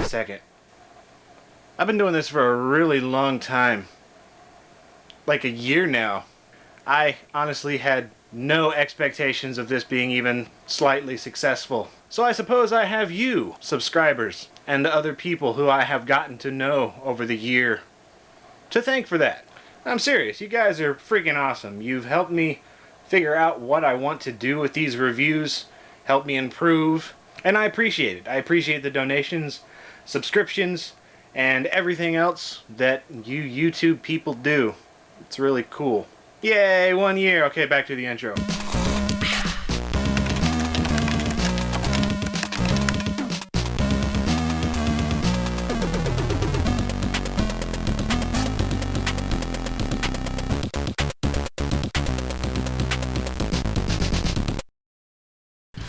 second. I've been doing this for a really long time. Like a year now. I honestly had no expectations of this being even slightly successful. So I suppose I have you, subscribers, and other people who I have gotten to know over the year, to thank for that. I'm serious, you guys are freaking awesome. You've helped me figure out what I want to do with these reviews, helped me improve, and I appreciate it. I appreciate the donations, subscriptions, and everything else that you YouTube people do. It's really cool. Yay, 1 year. Okay, back to the intro.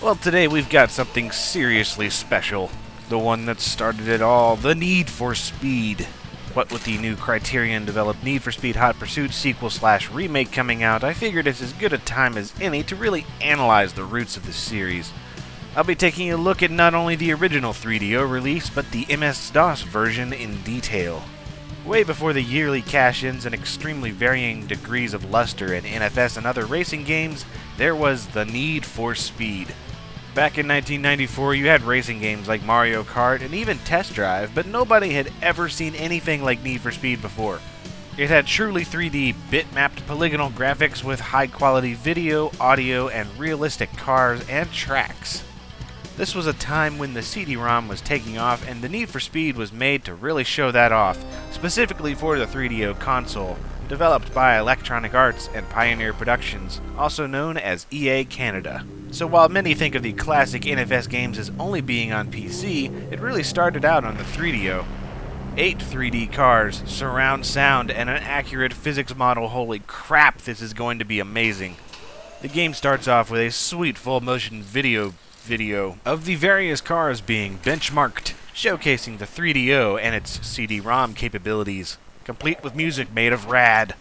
Well, today we've got something seriously special. The one that started it all, the Need for Speed. What with the new Criterion-developed Need for Speed Hot Pursuit sequel/remake coming out, I figured it's as good a time as any to really analyze the roots of the series. I'll be taking a look at not only the original 3DO release, but the MS-DOS version in detail. Way before the yearly cash-ins and extremely varying degrees of luster in NFS and other racing games, there was the Need for Speed. Back in 1994, you had racing games like Mario Kart and even Test Drive, but nobody had ever seen anything like Need for Speed before. It had truly 3D, bitmapped polygonal graphics with high-quality video, audio, and realistic cars and tracks. This was a time when the CD-ROM was taking off, and the Need for Speed was made to really show that off, specifically for the 3DO console, developed by Electronic Arts and Pioneer Productions, also known as EA Canada. So while many think of the classic NFS games as only being on PC, it really started out on the 3DO. 8 3D cars, surround sound, and an accurate physics model. Holy crap, this is going to be amazing. The game starts off with a sweet full-motion video of the various cars being benchmarked, showcasing the 3DO and its CD-ROM capabilities, complete with music made of rad.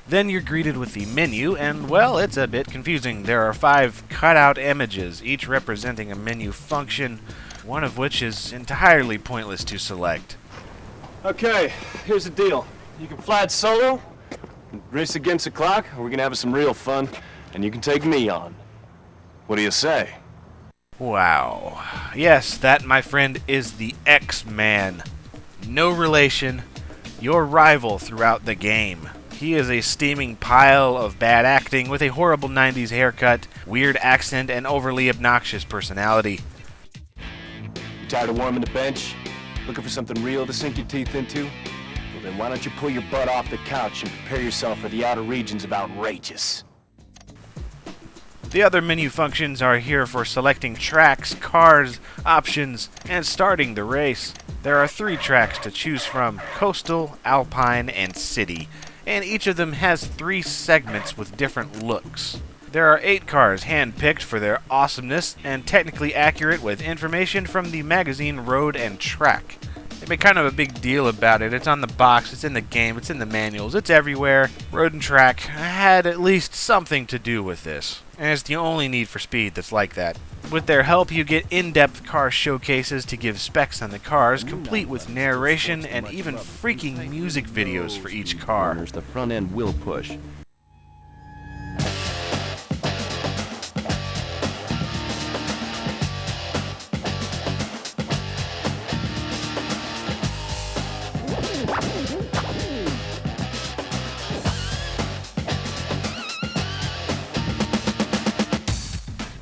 Then you're greeted with the menu, and, well, it's a bit confusing. There are 5 cutout images, each representing a menu function, one of which is entirely pointless to select. Okay, here's the deal. You can fly it solo, race against the clock, or we're gonna have some real fun, and you can take me on. What do you say? Wow. Yes, that, my friend, is the X-Man. No relation, your rival throughout the game. He is a steaming pile of bad acting with a horrible 90s haircut, weird accent, and overly obnoxious personality. You tired of warming the bench? Looking for something real to sink your teeth into? Well then why don't you pull your butt off the couch and prepare yourself for the outer regions of outrageous. The other menu functions are here for selecting tracks, cars, options, and starting the race. There are 3 tracks to choose from: Coastal, Alpine, and City. And each of them has 3 segments with different looks. There are 8 cars hand-picked for their awesomeness and technically accurate with information from the magazine Road and Track. They make kind of a big deal about it. It's on the box, it's in the game, it's in the manuals, it's everywhere. Road and Track had at least something to do with this, and it's the only Need for Speed that's like that. With their help, you get in-depth car showcases to give specs on the cars, complete with narration and even freaking music videos for each car. The front end will push.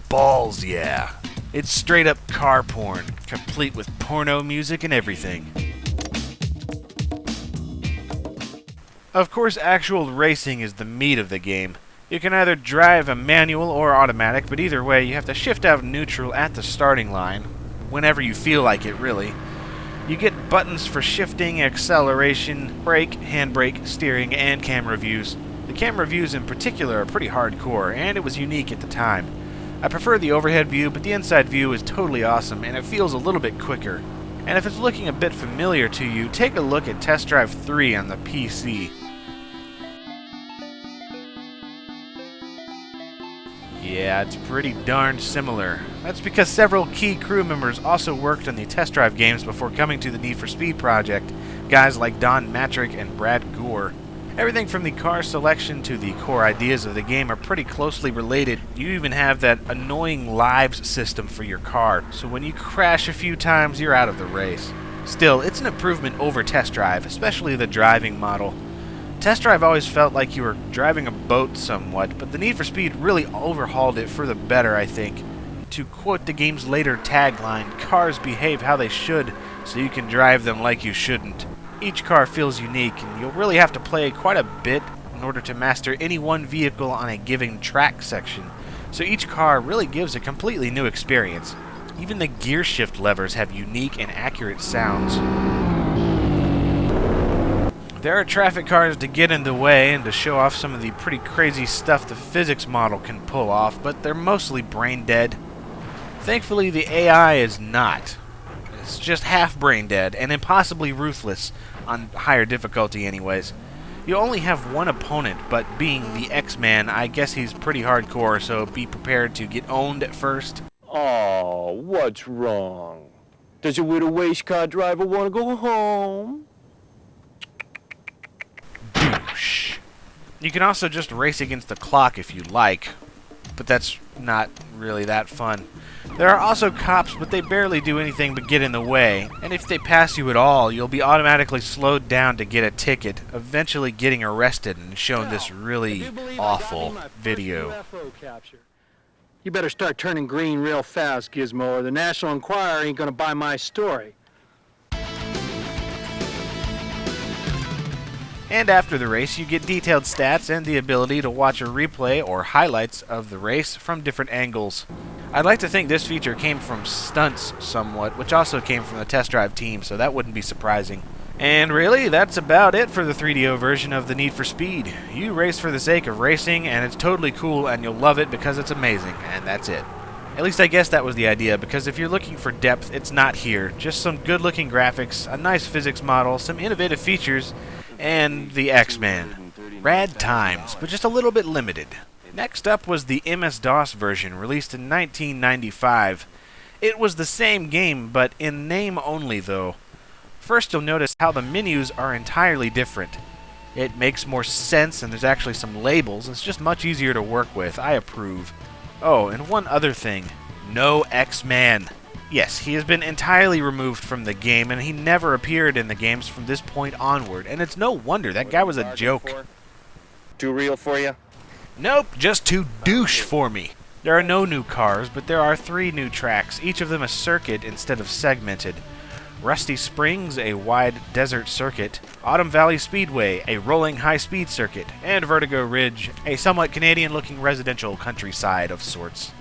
Balls, yeah. It's straight up car porn, complete with porno music and everything. Of course, actual racing is the meat of the game. You can either drive a manual or automatic, but either way, you have to shift out neutral at the starting line, whenever you feel like it, really. You get buttons for shifting, acceleration, brake, handbrake, steering, and camera views. The camera views in particular are pretty hardcore, and it was unique at the time. I prefer the overhead view, but the inside view is totally awesome, and it feels a little bit quicker. And if it's looking a bit familiar to you, take a look at Test Drive 3 on the PC. Yeah, it's pretty darn similar. That's because several key crew members also worked on the Test Drive games before coming to the Need for Speed project, guys like Don Matrick and Brad Gore. Everything from the car selection to the core ideas of the game are pretty closely related. You even have that annoying lives system for your car, so when you crash a few times, you're out of the race. Still, it's an improvement over Test Drive, especially the driving model. Test Drive always felt like you were driving a boat somewhat, but the Need for Speed really overhauled it for the better, I think. To quote the game's later tagline, cars behave how they should, so you can drive them like you shouldn't. Each car feels unique, and you'll really have to play quite a bit in order to master any one vehicle on a given track section, so each car really gives a completely new experience. Even the gear shift levers have unique and accurate sounds. There are traffic cars to get in the way and to show off some of the pretty crazy stuff the physics model can pull off, but they're mostly brain dead. Thankfully, the AI is not. It's just half brain dead and impossibly ruthless, on higher difficulty anyways. You only have one opponent, but being the X-Man, I guess he's pretty hardcore, so be prepared to get owned at first. Oh, what's wrong? Does a little race car driver want to go home? Douche. You can also just race against the clock if you like, but that's not really that fun. There are also cops, but they barely do anything but get in the way, and if they pass you at all, you'll be automatically slowed down to get a ticket, eventually getting arrested and shown this really awful video. You better start turning green real fast, Gizmo, or the National Enquirer ain't gonna buy my story. And after the race, you get detailed stats and the ability to watch a replay or highlights of the race from different angles. I'd like to think this feature came from Stunts somewhat, which also came from the Test Drive team, so that wouldn't be surprising. And really, that's about it for the 3DO version of the Need for Speed. You race for the sake of racing, and it's totally cool, and you'll love it because it's amazing, and that's it. At least I guess that was the idea, because if you're looking for depth, it's not here. Just some good-looking graphics, a nice physics model, some innovative features, and the X-Man. Rad times, but just a little bit limited. Next up was the MS-DOS version, released in 1995. It was the same game, but in name only, though. First, you'll notice how the menus are entirely different. It makes more sense, and there's actually some labels. It's just much easier to work with. I approve. Oh, and one other thing. No X-Man. Yes, he has been entirely removed from the game, and he never appeared in the games from this point onward, and it's no wonder. That guy was a joke. Too real for you? Nope, just too douche for me. There are no new cars, but there are 3 new tracks, each of them a circuit instead of segmented. Rusty Springs, a wide desert circuit, Autumn Valley Speedway, a rolling high-speed circuit, and Vertigo Ridge, a somewhat Canadian-looking residential countryside of sorts.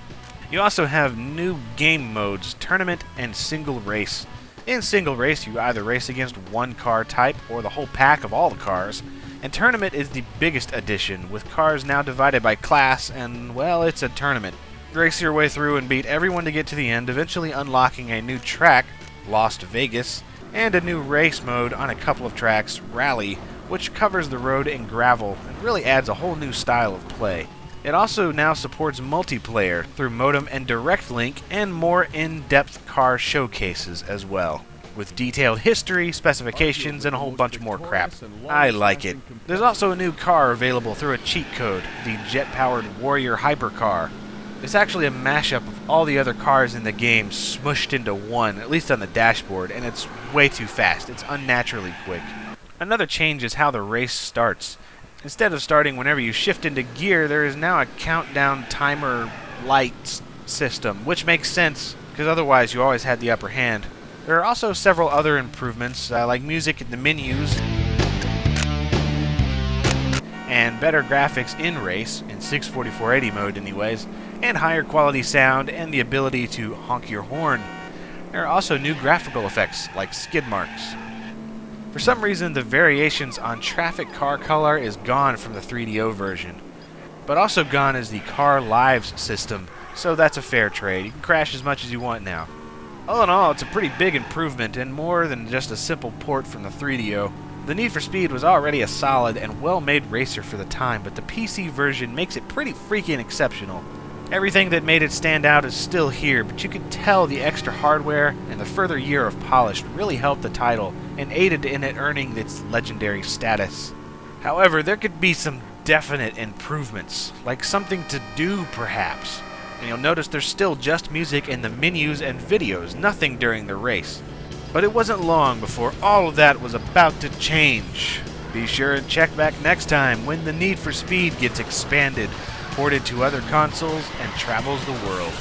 You also have new game modes, Tournament and Single Race. In Single Race, you either race against one car type or the whole pack of all the cars, and Tournament is the biggest addition, with cars now divided by class, and, well, it's a tournament. Race your way through and beat everyone to get to the end, eventually unlocking a new track, Lost Vegas, and a new race mode on a couple of tracks, Rally, which covers the road in gravel and really adds a whole new style of play. It also now supports multiplayer through modem and direct link, and more in-depth car showcases as well, with detailed history, specifications, and a whole bunch more crap. I like it. There's also a new car available through a cheat code, the jet-powered Warrior Hypercar. It's actually a mashup of all the other cars in the game smushed into one, at least on the dashboard, and it's way too fast. It's unnaturally quick. Another change is how the race starts. Instead of starting whenever you shift into gear, there is now a countdown timer light system, which makes sense, because otherwise you always had the upper hand. There are also several other improvements, like music in the menus, and better graphics in race, in 64480 mode anyways, and higher quality sound and the ability to honk your horn. There are also new graphical effects, like skid marks. For some reason, the variations on traffic car color is gone from the 3DO version, but also gone is the car lives system, so that's a fair trade. You can crash as much as you want now. All in all, it's a pretty big improvement and more than just a simple port from the 3DO. The Need for Speed was already a solid and well-made racer for the time, but the PC version makes it pretty freaking exceptional. Everything that made it stand out is still here, but you can tell the extra hardware and the further year of polish really helped the title and aided in it earning its legendary status. However, there could be some definite improvements, like something to do perhaps. And you'll notice there's still just music in the menus and videos, nothing during the race. But it wasn't long before all of that was about to change. Be sure and check back next time when the Need for Speed gets expanded, ported to other consoles, and travels the world.